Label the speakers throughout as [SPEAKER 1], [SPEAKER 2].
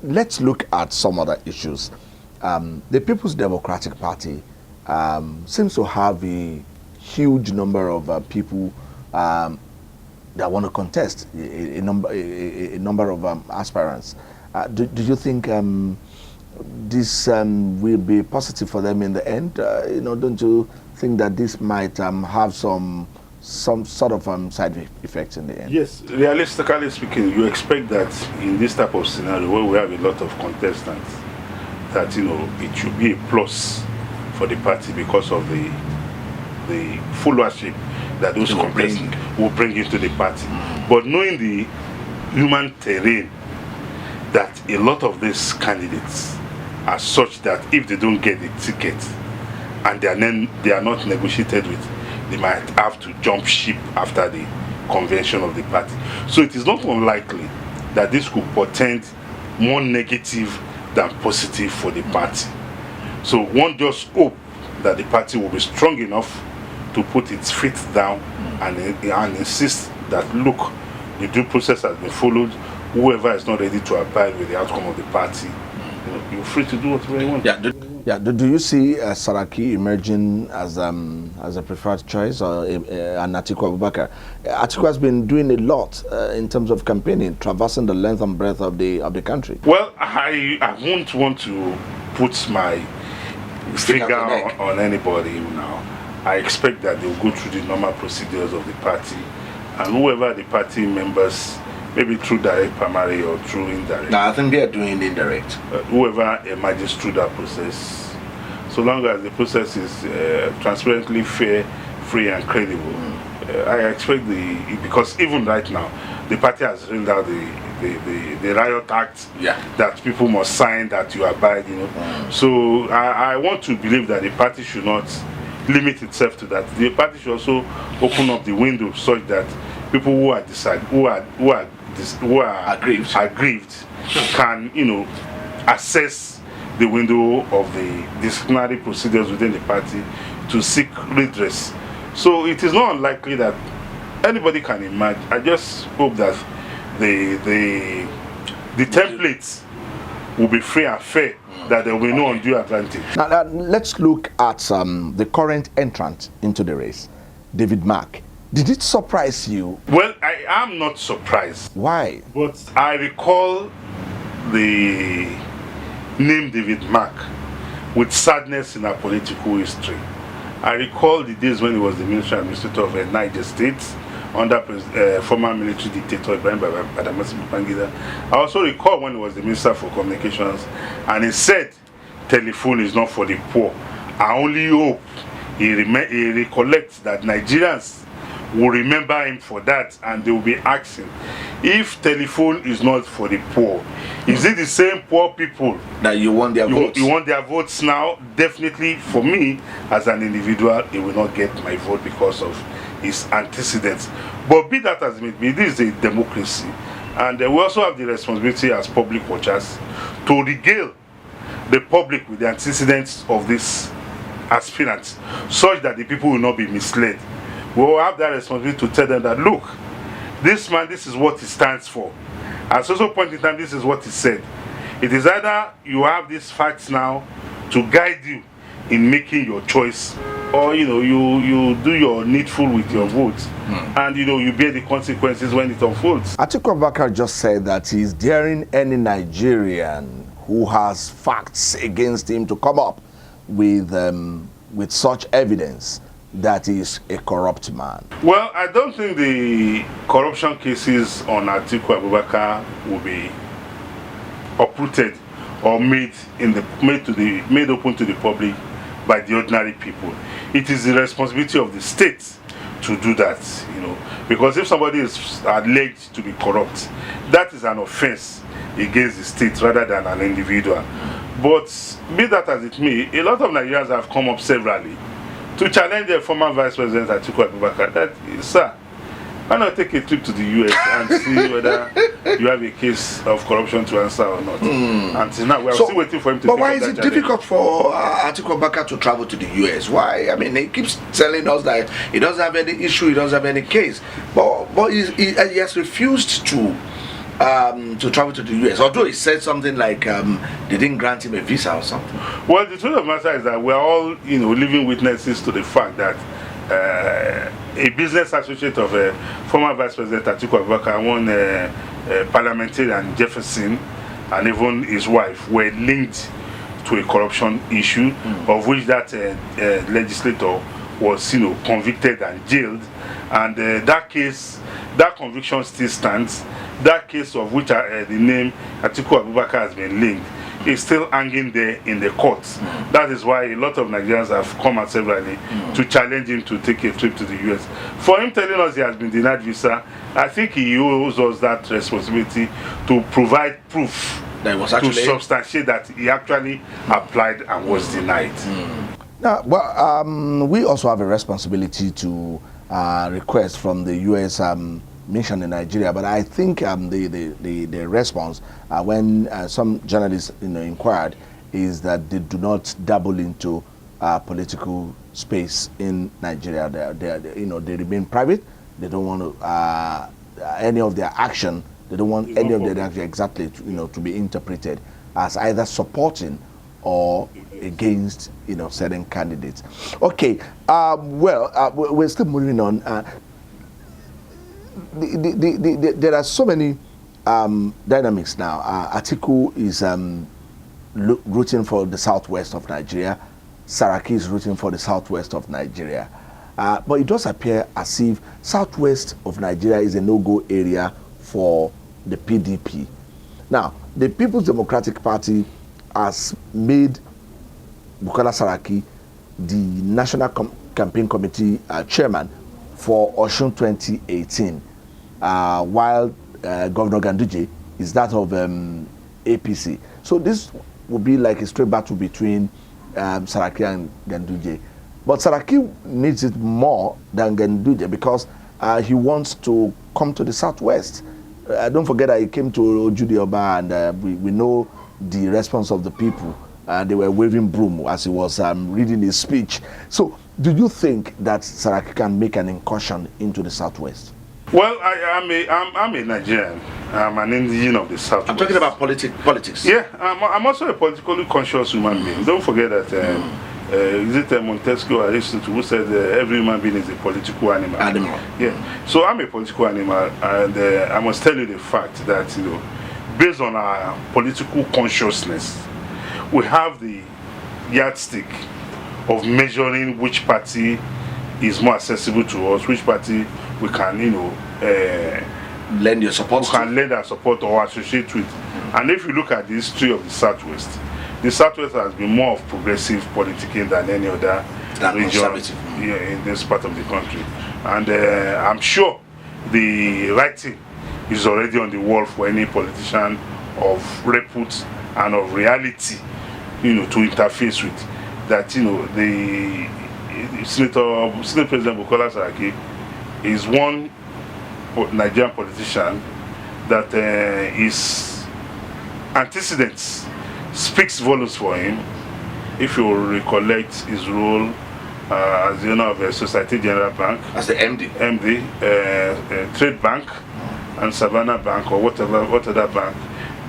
[SPEAKER 1] let's look at some other issues. The People's Democratic Party seems to have a huge number of people that want to contest, a number of aspirants. Do you think this will be positive for them in the end? Don't you think that this might have some sort of side effects in the end?
[SPEAKER 2] Yes, realistically speaking, you expect that in this type of scenario where we have a lot of contestants, that it should be a plus for the party because of the followership that those contestants will bring into the party. But knowing the human terrain, that a lot of these candidates are such that if they don't get the ticket and they are not negotiated with, they might have to jump ship after the convention of the party. So it is not unlikely that this could portend more negative than positive for the party. So one just hope that the party will be strong enough to put its feet down and insist that, look, the due process has been followed. Whoever is not ready to abide with the outcome of the party, you're free to do whatever you want.
[SPEAKER 1] Do you see Saraki emerging as a preferred choice, or an Atiku Abubakar? Atiku has been doing a lot in terms of campaigning, traversing the length and breadth of the country.
[SPEAKER 2] Well, I won't want to put my finger on anybody now. I expect that they'll go through the normal procedures of the party, and whoever the party members, maybe through direct primary or through indirect.
[SPEAKER 3] No, I think they are doing indirect.
[SPEAKER 2] Whoever emerges through that process, so long as the process is transparently fair, free and credible, I expect because even right now, the party has rolled out the riot act that people must sign, that you abide, So I want to believe that the party should not limit itself to that. The party should also open up the window such that people who are aggrieved can, assess the window of the disciplinary procedures within the party to seek redress. So it is not unlikely that anybody can emerge. I just hope that the templates will be free and fair, that there will be no undue advantage.
[SPEAKER 1] Now let's look at the current entrant into the race, David Mark. Did it surprise you?
[SPEAKER 2] Well, I am not surprised.
[SPEAKER 1] Why?
[SPEAKER 2] But I recall the name David Mark with sadness in our political history. I recall the days when he was the Minister Administrator of Niger State under former military dictator Ibrahim Badamasi Babangida. I also recall when he was the Minister for Communications, and he said telephone is not for the poor. I only hope he recollects that Nigerians will remember him for that, and they will be asking, if telephone is not for the poor, is it the same poor people
[SPEAKER 3] that you want their votes?
[SPEAKER 2] You want their votes now? Definitely, for me as an individual, he will not get my vote because of his antecedents. But be that as it may be, this is a democracy, and we also have the responsibility as public watchers to regale the public with the antecedents of these aspirants, such that the people will not be misled. We will have that responsibility to tell them that, look, this man, this is what he stands for. At some point in time, this is what he said. It is either you have these facts now to guide you in making your choice, or you do your needful with your votes, and you bear the consequences when it unfolds.
[SPEAKER 1] Atiku Abubakar just said that he's daring any Nigerian who has facts against him to come up with such evidence that is a corrupt man.
[SPEAKER 2] Well, I don't think the corruption cases on Atiku Abubakar will be uprooted or made open to the public by the ordinary people. It is the responsibility of the state to do that, because if somebody is alleged to be corrupt, that is an offense against the state rather than an individual. But be that as it may, a lot of Nigerians have come up severally to challenge the former Vice President Atiku Abubakar that, sir, why not take a trip to the US and see whether you have a case of corruption to answer or not? Until now, we are still waiting for him to.
[SPEAKER 3] But why is it difficult for Atiku Abubakar to travel to the US? Why? I mean, he keeps telling us that he doesn't have any issue, he doesn't have any case, but he has refused to to travel to the US? Although he said something like they didn't grant him a visa or something.
[SPEAKER 2] Well, the truth of the matter is that we are all, living witnesses to the fact that a business associate of former Vice President Atiku Abubakar, one parliamentarian Jefferson, and even his wife were linked to a corruption issue, of which that legislator was, convicted and jailed, and that case, that conviction still stands. That case of which the name Atiku Abubakar has been linked is still hanging there in the courts. That is why a lot of Nigerians have come out severally to challenge him to take a trip to the US. For him telling us he has been denied visa, I think he owes us that responsibility to provide proof
[SPEAKER 3] That was actually
[SPEAKER 2] to substantiate that he actually applied and was denied.
[SPEAKER 1] Now, well, we also have a responsibility to request from the U.S. Mission in Nigeria, but I think the response when some journalists inquired is that they do not dabble into political space in Nigeria. They remain private. They don't want to any of their action. They don't want any of their action exactly to be interpreted as either supporting or against certain candidates. Okay, we're still moving on. There are so many dynamics now. Atiku is rooting for the southwest of Nigeria. Saraki is rooting for the southwest of Nigeria. But it does appear as if southwest of Nigeria is a no-go area for the PDP. Now, the People's Democratic Party has made Bukola Saraki the National Campaign Committee chairman for Osun 2018, while Governor Ganduje is that of APC. So this would be like a straight battle between Saraki and Ganduje. But Saraki needs it more than Ganduje because he wants to come to the southwest. Don't forget that he came to Ojudi Oba, and we know the response of the people. They were waving broom as he was reading his speech. So do you think that Saraki can make an incursion into the southwest?
[SPEAKER 2] Well, I'm a Nigerian. I'm an indigen of the southwest.
[SPEAKER 3] I'm talking about politics.
[SPEAKER 2] Yeah, I'm also a politically conscious human being. Don't forget that is it Montesquieu or Aristotle who said every human being is a political animal? Yeah. So I'm a political animal, and I must tell you the fact that based on our political consciousness, we have the yardstick of measuring which party is more accessible to us, which party we can,
[SPEAKER 3] lend your support
[SPEAKER 2] we can lend our support or associate with. And if you look at the history of the Southwest has been more of progressive politicking than any other region in this part of the country. And I'm sure the writing is already on the wall for any politician of repute and of reality, to interface with. That the Senate President Bukola Saraki is one Nigerian politician that his antecedents speaks volumes for him. If you recollect his role as the owner of a Society General Bank,
[SPEAKER 3] as the MD,
[SPEAKER 2] Trade Bank, and Savannah Bank, or what other bank,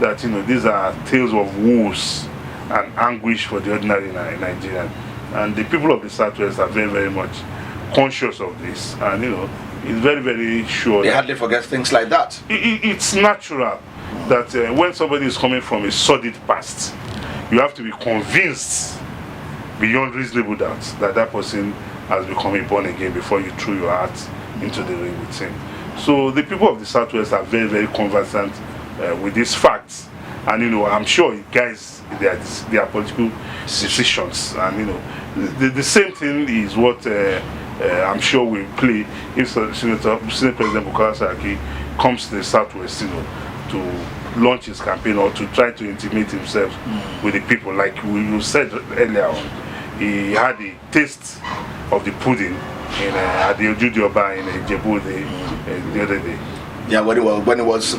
[SPEAKER 2] that these are tales of woes and anguish for the ordinary Nigerian. And the people of the Southwest are very, very much conscious of this, and it's very, very sure
[SPEAKER 3] they hardly forget things like that.
[SPEAKER 2] It's natural that when somebody is coming from a sordid past, you have to be convinced beyond reasonable doubt that that person has become a born again before you threw your heart into the ring with him. So the people of the Southwest are very, very conversant with these facts, and I'm sure it guides their political decisions. And the same thing is what I'm sure will play if Senate President Bukola Saraki comes to the Southwest, to launch his campaign or to try to intimate himself with the people. Like you said earlier on, he had a taste of the pudding at the Ojudi Oba in Ijebu the other day.
[SPEAKER 3] Yeah, when it was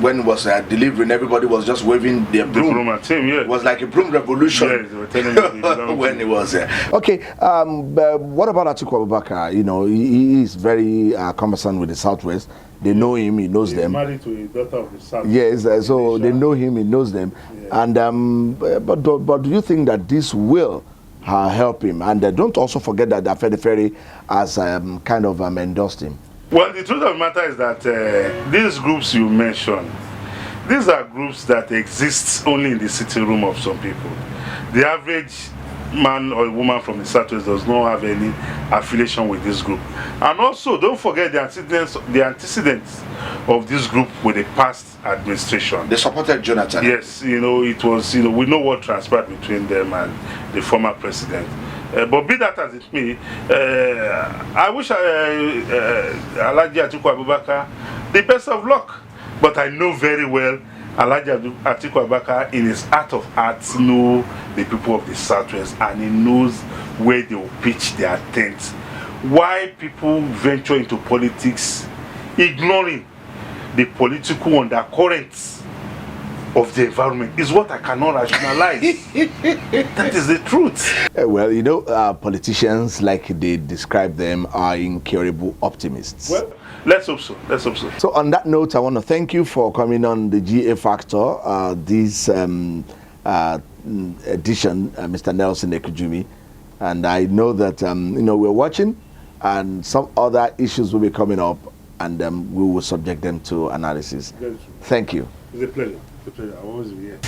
[SPEAKER 3] delivering, everybody was just waving their broom.
[SPEAKER 2] The broom at him, yeah.
[SPEAKER 3] It was like a broom revolution.
[SPEAKER 2] Yes, they were telling me
[SPEAKER 3] when it was there.
[SPEAKER 1] Okay, what about Atiku Abubakar? You know, he is very conversant with the Southwest. They know him, he knows them.
[SPEAKER 2] He's married to a daughter of the South.
[SPEAKER 1] Yes, so they know him, he knows them. Yeah. And but do you think that this will help him? And don't also forget that Afedi Ferry has kind of endorsed him.
[SPEAKER 2] Well, the truth of the matter is that these groups you mentioned, these are groups that exist only in the sitting room of some people. The average man or woman from the Southwest does not have any affiliation with this group. And also, don't forget the antecedents of this group with the past administration.
[SPEAKER 3] They supported Jonathan.
[SPEAKER 2] Yes, you know, it was, you know, we know what transpired between them and the former president. But be that as it may, I wish Alhaji Atiku Abubakar the best of luck. But I know very well Alhaji Atiku Abubakar in his heart of hearts know the people of the Southwest, and he knows where they will pitch their tents. Why people venture into politics ignoring the political undercurrents of the environment is what I cannot rationalize. That is the truth.
[SPEAKER 1] Well, you know, politicians, like they describe them, are incurable optimists.
[SPEAKER 2] Well, let's hope so. Let's hope so.
[SPEAKER 1] So on that note, I want to thank you for coming on the GA Factor, this edition, Mr. Nelson Ekujumi. And I know that, you know, we're watching, and some other issues will be coming up, and we will subject them to analysis. Thank you.
[SPEAKER 2] It's a pleasure. It's a pleasure. I always be here.